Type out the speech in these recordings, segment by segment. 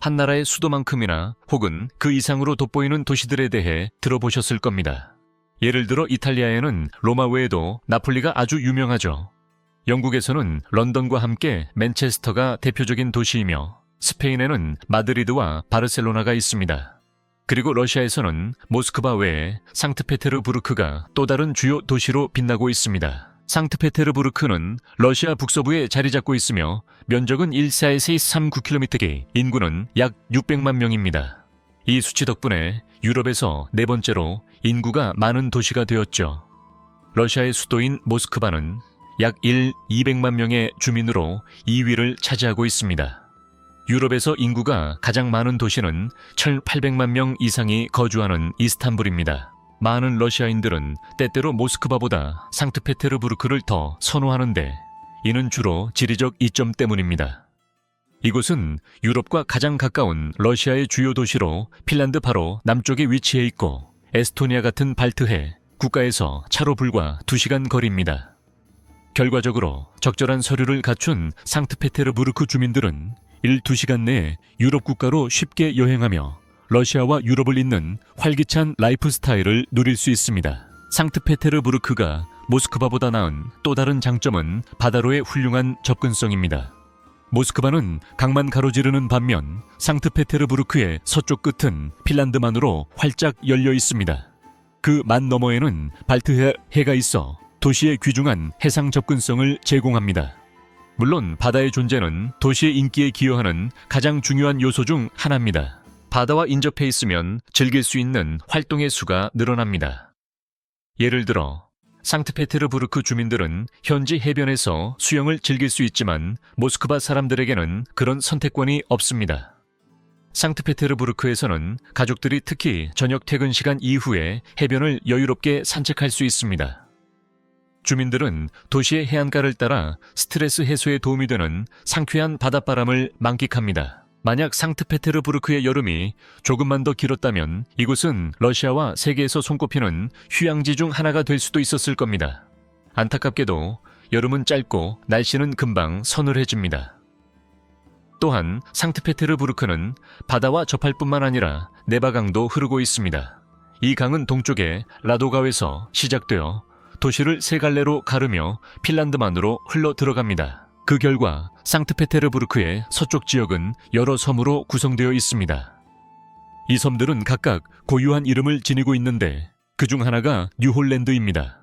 한 나라의 수도만큼이나 혹은 그 이상으로 돋보이는 도시들에 대해 들어보셨을 겁니다. 예를 들어 이탈리아에는 로마 외에도 나폴리가 아주 유명하죠. 영국에서는 런던과 함께 맨체스터가 대표적인 도시이며 스페인에는 마드리드와 바르셀로나가 있습니다. 그리고 러시아에서는 모스크바 외에 상트페테르부르크가 또 다른 주요 도시로 빛나고 있습니다. 상트페테르부르크는 러시아 북서부에 자리 잡고 있으며 면적은 1,439km, 인구는 약 600만 명입니다. 이 수치 덕분에 유럽에서 네 번째로 인구가 많은 도시가 되었죠. 러시아의 수도인 모스크바는 약 200만 명의 주민으로 2위를 차지하고 있습니다. 유럽에서 인구가 가장 많은 도시는 1,800만 명 이상이 거주하는 이스탄불입니다. 많은 러시아인들은 때때로 모스크바보다 상트페테르부르크를 더 선호하는데 이는 주로 지리적 이점 때문입니다. 이곳은 유럽과 가장 가까운 러시아의 주요 도시로 핀란드 바로 남쪽에 위치해 있고 에스토니아 같은 발트해 국가에서 차로 불과 2시간 거리입니다. 결과적으로 적절한 서류를 갖춘 상트페테르부르크 주민들은 2시간 내에 유럽 국가로 쉽게 여행하며 러시아와 유럽을 잇는 활기찬 라이프 스타일을 누릴 수 있습니다. 상트페테르부르크가 모스크바보다 나은 또 다른 장점은 바다로의 훌륭한 접근성입니다. 모스크바는 강만 가로지르는 반면 상트페테르부르크의 서쪽 끝은 핀란드만으로 활짝 열려 있습니다. 그 만 너머에는 발트해가 있어 도시의 귀중한 해상 접근성을 제공합니다. 물론 바다의 존재는 도시의 인기에 기여하는 가장 중요한 요소 중 하나입니다. 바다와 인접해 있으면 즐길 수 있는 활동의 수가 늘어납니다. 예를 들어 상트페테르부르크 주민들은 현지 해변에서 수영을 즐길 수 있지만 모스크바 사람들에게는 그런 선택권이 없습니다. 상트페테르부르크에서는 가족들이 특히 저녁 퇴근 시간 이후에 해변을 여유롭게 산책할 수 있습니다. 주민들은 도시의 해안가를 따라 스트레스 해소에 도움이 되는 상쾌한 바닷바람을 만끽합니다. 만약 상트페테르부르크의 여름이 조금만 더 길었다면 이곳은 러시아와 세계에서 손꼽히는 휴양지 중 하나가 될 수도 있었을 겁니다. 안타깝게도 여름은 짧고 날씨는 금방 서늘해집니다. 또한 상트페테르부르크는 바다와 접할 뿐만 아니라 네바강도 흐르고 있습니다. 이 강은 동쪽의 라도가에서 시작되어 도시를 세 갈래로 가르며 핀란드만으로 흘러 들어갑니다. 그 결과 상트페테르부르크의 서쪽 지역은 여러 섬으로 구성되어 있습니다. 이 섬들은 각각 고유한 이름을 지니고 있는데 그중 하나가 뉴홀랜드입니다.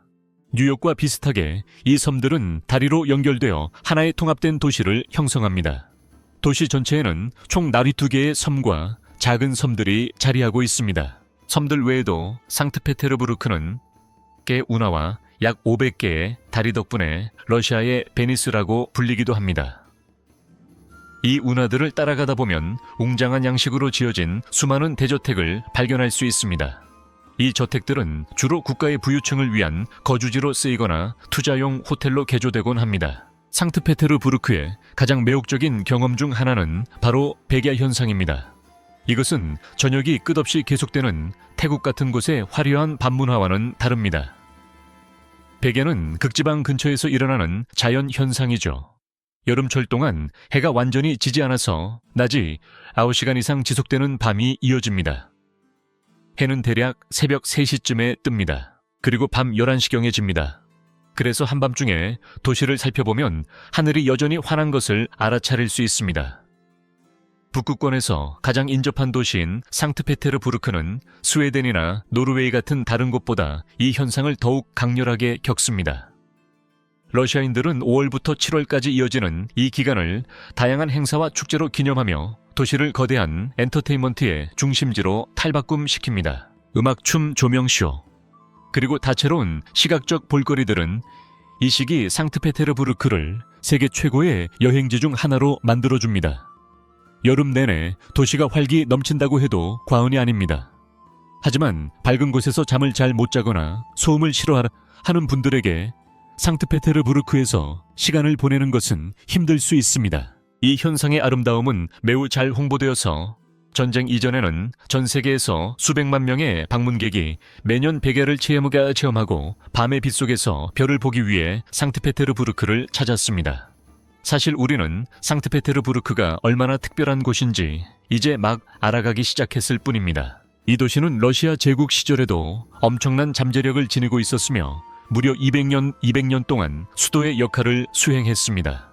뉴욕과 비슷하게 이 섬들은 다리로 연결되어 하나의 통합된 도시를 형성합니다. 도시 전체에는 총 42개의 섬과 작은 섬들이 자리하고 있습니다. 섬들 외에도 상트페테르부르크는 개 운하와 약 500개의 다리 덕분에 러시아의 베니스라고 불리기도 합니다. 이 운하들을 따라가다 보면 웅장한 양식으로 지어진 수많은 대저택을 발견할 수 있습니다. 이 저택들은 주로 국가의 부유층을 위한 거주지로 쓰이거나 투자용 호텔로 개조되곤 합니다. 상트페테르부르크의 가장 매혹적인 경험 중 하나는 바로 백야 현상입니다. 이것은 저녁이 끝없이 계속되는 태국 같은 곳의 화려한 밤문화와는 다릅니다. 백야는 극지방 근처에서 일어나는 자연 현상이죠. 여름철 동안 해가 완전히 지지 않아서 낮이 9시간 이상 지속되는 밤이 이어집니다. 해는 대략 새벽 3시쯤에 뜹니다. 그리고 밤 11시경에 집니다. 그래서 한밤중에 도시를 살펴보면 하늘이 여전히 환한 것을 알아차릴 수 있습니다. 북극권에서 가장 인접한 도시인 상트페테르부르크는 스웨덴이나 노르웨이 같은 다른 곳보다 이 현상을 더욱 강렬하게 겪습니다. 러시아인들은 5월부터 7월까지 이어지는 이 기간을 다양한 행사와 축제로 기념하며 도시를 거대한 엔터테인먼트의 중심지로 탈바꿈시킵니다. 음악, 춤, 조명쇼, 그리고 다채로운 시각적 볼거리들은 이 시기 상트페테르부르크를 세계 최고의 여행지 중 하나로 만들어줍니다. 여름 내내 도시가 활기 넘친다고 해도 과언이 아닙니다. 하지만 밝은 곳에서 잠을 잘 못 자거나 소음을 싫어하는 분들에게 상트페테르부르크에서 시간을 보내는 것은 힘들 수 있습니다. 이 현상의 아름다움은 매우 잘 홍보되어서 전쟁 이전에는 전 세계에서 수백만 명의 방문객이 매년 백야를 체험하고 밤의 빛 속에서 별을 보기 위해 상트페테르부르크를 찾았습니다. 사실 우리는 상트페테르부르크가 얼마나 특별한 곳인지 이제 막 알아가기 시작했을 뿐입니다. 이 도시는 러시아 제국 시절에도 엄청난 잠재력을 지니고 있었으며 무려 200년 동안 수도의 역할을 수행했습니다.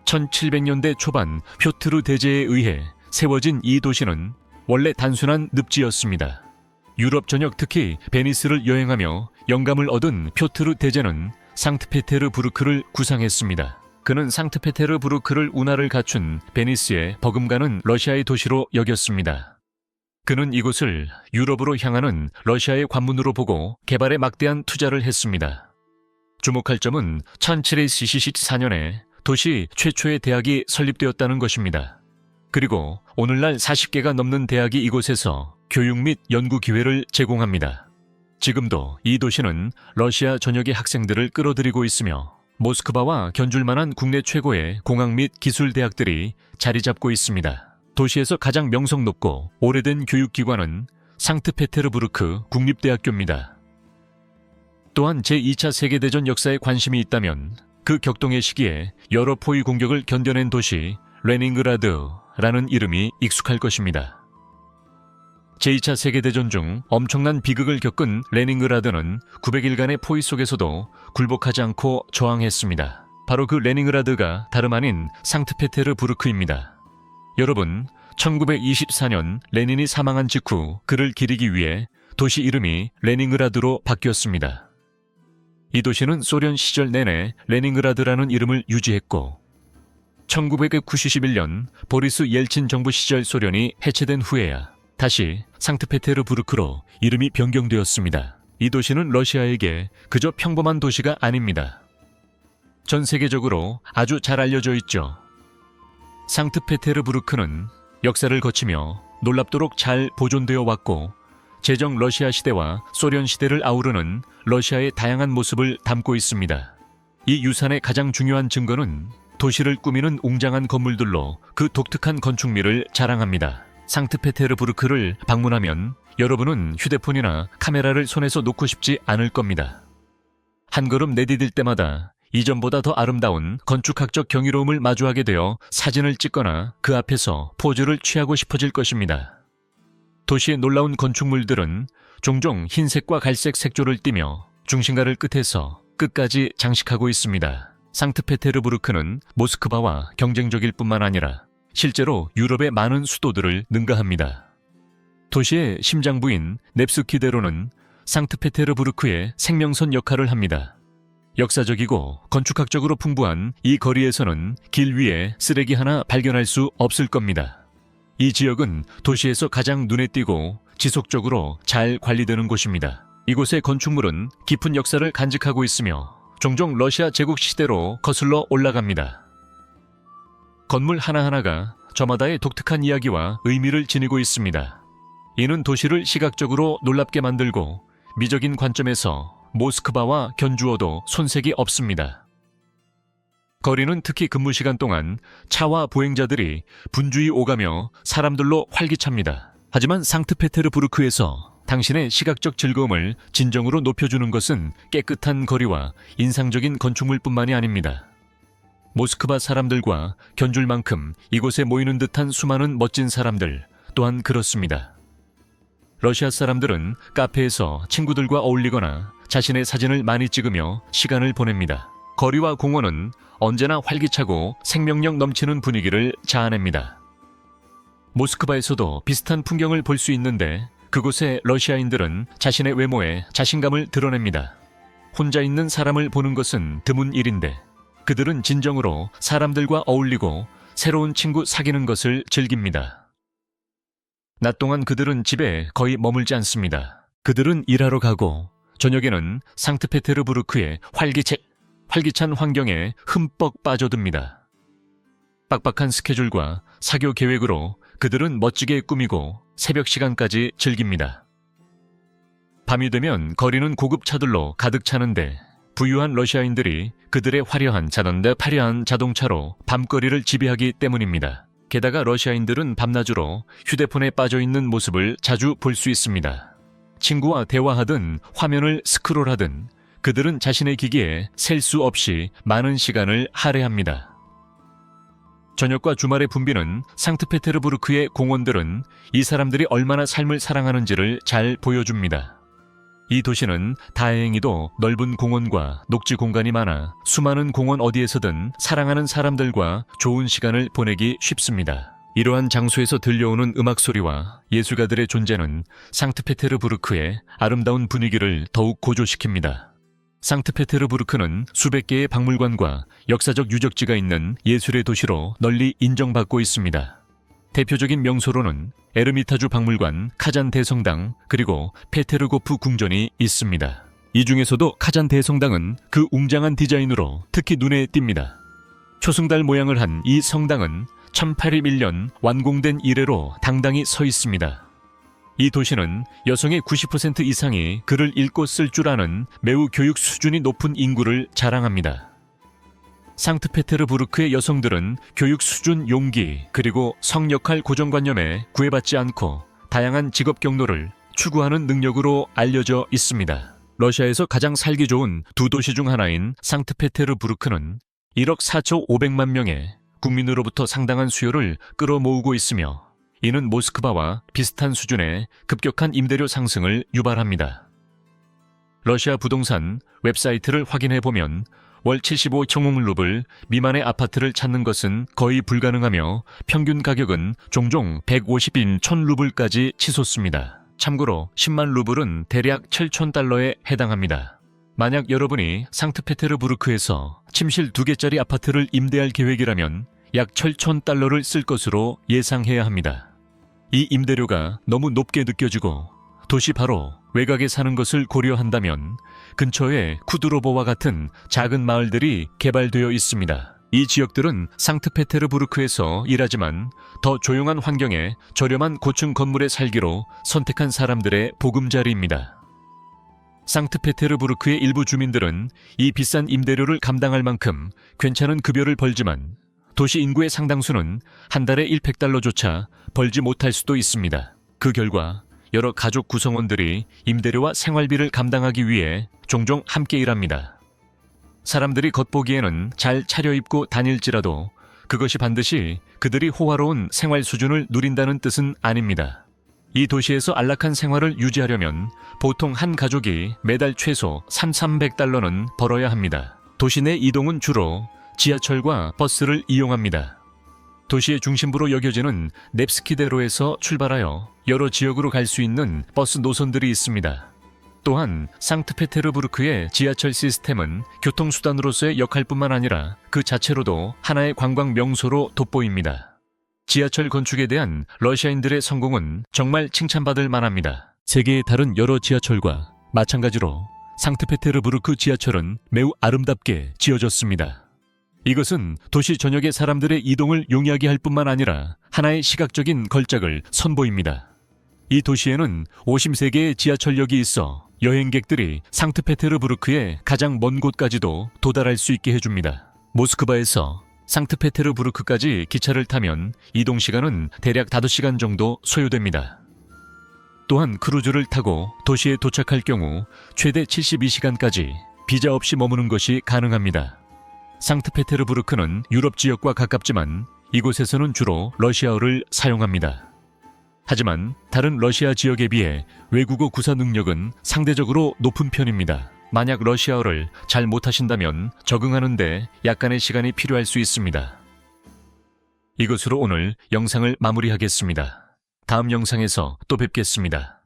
1700년대 초반 표트르 대제에 의해 세워진 이 도시는 원래 단순한 늪지였습니다. 유럽 전역 특히 베니스를 여행하며 영감을 얻은 표트르 대제는 상트페테르부르크를 구상했습니다. 그는 상트페테르부르크를 운하를 갖춘 베니스의 버금가는 러시아의 도시로 여겼습니다. 그는 이곳을 유럽으로 향하는 러시아의 관문으로 보고 개발에 막대한 투자를 했습니다. 주목할 점은 1724년에 도시 최초의 대학이 설립되었다는 것입니다. 그리고 오늘날 40개가 넘는 대학이 이곳에서 교육 및 연구 기회를 제공합니다. 지금도 이 도시는 러시아 전역의 학생들을 끌어들이고 있으며 모스크바와 견줄만한 국내 최고의 공학 및 기술 대학들이 자리 잡고 있습니다. 도시에서 가장 명성 높고 오래된 교육기관은 상트페테르부르크 국립대학교입니다. 또한 제2차 세계대전 역사에 관심이 있다면 그 격동의 시기에 여러 포위 공격을 견뎌낸 도시 레닌그라드라는 이름이 익숙할 것입니다. 제2차 세계대전 중 엄청난 비극을 겪은 레닌그라드는 900일간의 포위 속에서도 굴복하지 않고 저항했습니다. 바로 그 레닌그라드가 다름 아닌 상트페테르부르크입니다. 여러분, 1924년 레닌이 사망한 직후 그를 기리기 위해 도시 이름이 레닌그라드로 바뀌었습니다. 이 도시는 소련 시절 내내 레닌그라드라는 이름을 유지했고 1991년 보리스 옐친 정부 시절 소련이 해체된 후에야 다시 상트페테르부르크로 이름이 변경되었습니다. 이 도시는 러시아에게 그저 평범한 도시가 아닙니다. 전 세계적으로 아주 잘 알려져 있죠. 상트페테르부르크는 역사를 거치며 놀랍도록 잘 보존되어 왔고 제정 러시아 시대와 소련 시대를 아우르는 러시아의 다양한 모습을 담고 있습니다. 이 유산의 가장 중요한 증거는 도시를 꾸미는 웅장한 건물들로 그 독특한 건축미를 자랑합니다. 상트페테르부르크를 방문하면 여러분은 휴대폰이나 카메라를 손에서 놓고 싶지 않을 겁니다. 한 걸음 내디딜 때마다 이전보다 더 아름다운 건축학적 경이로움을 마주하게 되어 사진을 찍거나 그 앞에서 포즈를 취하고 싶어질 것입니다. 도시의 놀라운 건축물들은 종종 흰색과 갈색 색조를 띠며 중심가를 끝에서 끝까지 장식하고 있습니다. 상트페테르부르크는 모스크바와 경쟁적일 뿐만 아니라 실제로 유럽의 많은 수도들을 능가합니다. 도시의 심장부인 넵스키대로는 상트페테르부르크의 생명선 역할을 합니다. 역사적이고 건축학적으로 풍부한 이 거리에서는 길 위에 쓰레기 하나 발견할 수 없을 겁니다. 이 지역은 도시에서 가장 눈에 띄고 지속적으로 잘 관리되는 곳입니다. 이곳의 건축물은 깊은 역사를 간직하고 있으며 종종 러시아 제국 시대로 거슬러 올라갑니다. 건물 하나하나가 저마다의 독특한 이야기와 의미를 지니고 있습니다. 이는 도시를 시각적으로 놀랍게 만들고 미적인 관점에서 모스크바와 견주어도 손색이 없습니다. 거리는 특히 근무 시간 동안 차와 보행자들이 분주히 오가며 사람들로 활기찹니다. 하지만 상트페테르부르크에서 당신의 시각적 즐거움을 진정으로 높여주는 것은 깨끗한 거리와 인상적인 건축물뿐만이 아닙니다. 모스크바 사람들과 견줄 만큼 이곳에 모이는 듯한 수많은 멋진 사람들 또한 그렇습니다. 러시아 사람들은 카페에서 친구들과 어울리거나 자신의 사진을 많이 찍으며 시간을 보냅니다. 거리와 공원은 언제나 활기차고 생명력 넘치는 분위기를 자아냅니다. 모스크바에서도 비슷한 풍경을 볼 수 있는데 그곳의 러시아인들은 자신의 외모에 자신감을 드러냅니다. 혼자 있는 사람을 보는 것은 드문 일인데 그들은 진정으로 사람들과 어울리고 새로운 친구 사귀는 것을 즐깁니다. 낮 동안 그들은 집에 거의 머물지 않습니다. 그들은 일하러 가고 저녁에는 상트페테르부르크의 활기찬 환경에 흠뻑 빠져듭니다. 빡빡한 스케줄과 사교 계획으로 그들은 멋지게 꾸미고 새벽 시간까지 즐깁니다. 밤이 되면 거리는 고급 차들로 가득 차는데 부유한 러시아인들이 그들의 화려한 자동차로 밤거리를 지배하기 때문입니다. 게다가 러시아인들은 밤낮으로 휴대폰에 빠져있는 모습을 자주 볼 수 있습니다. 친구와 대화하든 화면을 스크롤하든 그들은 자신의 기기에 셀 수 없이 많은 시간을 할애합니다. 저녁과 주말에 붐비는 상트페테르부르크의 공원들은 이 사람들이 얼마나 삶을 사랑하는지를 잘 보여줍니다. 이 도시는 다행히도 넓은 공원과 녹지 공간이 많아 수많은 공원 어디에서든 사랑하는 사람들과 좋은 시간을 보내기 쉽습니다. 이러한 장소에서 들려오는 음악 소리와 예술가들의 존재는 상트페테르부르크의 아름다운 분위기를 더욱 고조시킵니다. 상트페테르부르크는 수백 개의 박물관과 역사적 유적지가 있는 예술의 도시로 널리 인정받고 있습니다. 대표적인 명소로는 에르미타주 박물관, 카잔 대성당, 그리고 페테르고프 궁전이 있습니다. 이 중에서도 카잔 대성당은 그 웅장한 디자인으로 특히 눈에 띕니다. 초승달 모양을 한 이 성당은 1801년 완공된 이래로 당당히 서 있습니다. 이 도시는 여성의 90% 이상이 글을 읽고 쓸 줄 아는 매우 교육 수준이 높은 인구를 자랑합니다. 상트페테르부르크의 여성들은 교육 수준 용기 그리고 성역할 고정관념에 구애받지 않고 다양한 직업 경로를 추구하는 능력으로 알려져 있습니다. 러시아에서 가장 살기 좋은 두 도시 중 하나인 상트페테르부르크는 1억 4천 5백만 명의 국민으로부터 상당한 수요를 끌어모으고 있으며 이는 모스크바와 비슷한 수준의 급격한 임대료 상승을 유발합니다. 러시아 부동산 웹사이트를 확인해보면 월 75천 루블 미만의 아파트를 찾는 것은 거의 불가능하며 평균 가격은 종종 150천 루블까지 치솟습니다. 참고로 10만 루블은 대략 7천 달러에 해당합니다. 만약 여러분이 상트페테르부르크에서 침실 2개짜리 아파트를 임대할 계획이라면 약 7천 달러를 쓸 것으로 예상해야 합니다. 이 임대료가 너무 높게 느껴지고 도시 바로 외곽에 사는 것을 고려한다면 근처에 쿠드로보와 같은 작은 마을들이 개발되어 있습니다. 이 지역들은 상트페테르부르크에서 일하지만 더 조용한 환경에 저렴한 고층 건물에 살기로 선택한 사람들의 보금자리입니다. 상트페테르부르크의 일부 주민들은 이 비싼 임대료를 감당할 만큼 괜찮은 급여를 벌지만 도시 인구의 상당수는 한 달에 100달러조차 벌지 못할 수도 있습니다. 그 결과 여러 가족 구성원들이 임대료와 생활비를 감당하기 위해 종종 함께 일합니다. 사람들이 겉보기에는 잘 차려입고 다닐지라도 그것이 반드시 그들이 호화로운 생활 수준을 누린다는 뜻은 아닙니다. 이 도시에서 안락한 생활을 유지하려면 보통 한 가족이 매달 최소 300달러는 벌어야 합니다. 도시 내 이동은 주로 지하철과 버스를 이용합니다. 도시의 중심부로 여겨지는 넵스키대로에서 출발하여 여러 지역으로 갈 수 있는 버스 노선들이 있습니다. 또한 상트페테르부르크의 지하철 시스템은 교통수단으로서의 역할뿐만 아니라 그 자체로도 하나의 관광 명소로 돋보입니다. 지하철 건축에 대한 러시아인들의 성공은 정말 칭찬받을 만합니다. 세계의 다른 여러 지하철과 마찬가지로 상트페테르부르크 지하철은 매우 아름답게 지어졌습니다. 이것은 도시 전역의 사람들의 이동을 용이하게 할 뿐만 아니라 하나의 시각적인 걸작을 선보입니다. 이 도시에는 53개의 지하철역이 있어 여행객들이 상트페테르부르크의 가장 먼 곳까지도 도달할 수 있게 해줍니다. 모스크바에서 상트페테르부르크까지 기차를 타면 이동 시간은 대략 5시간 정도 소요됩니다. 또한 크루즈를 타고 도시에 도착할 경우 최대 72시간까지 비자 없이 머무는 것이 가능합니다. 상트페테르부르크는 유럽 지역과 가깝지만 이곳에서는 주로 러시아어를 사용합니다. 하지만 다른 러시아 지역에 비해 외국어 구사 능력은 상대적으로 높은 편입니다. 만약 러시아어를 잘 못하신다면 적응하는 데 약간의 시간이 필요할 수 있습니다. 이것으로 오늘 영상을 마무리하겠습니다. 다음 영상에서 또 뵙겠습니다.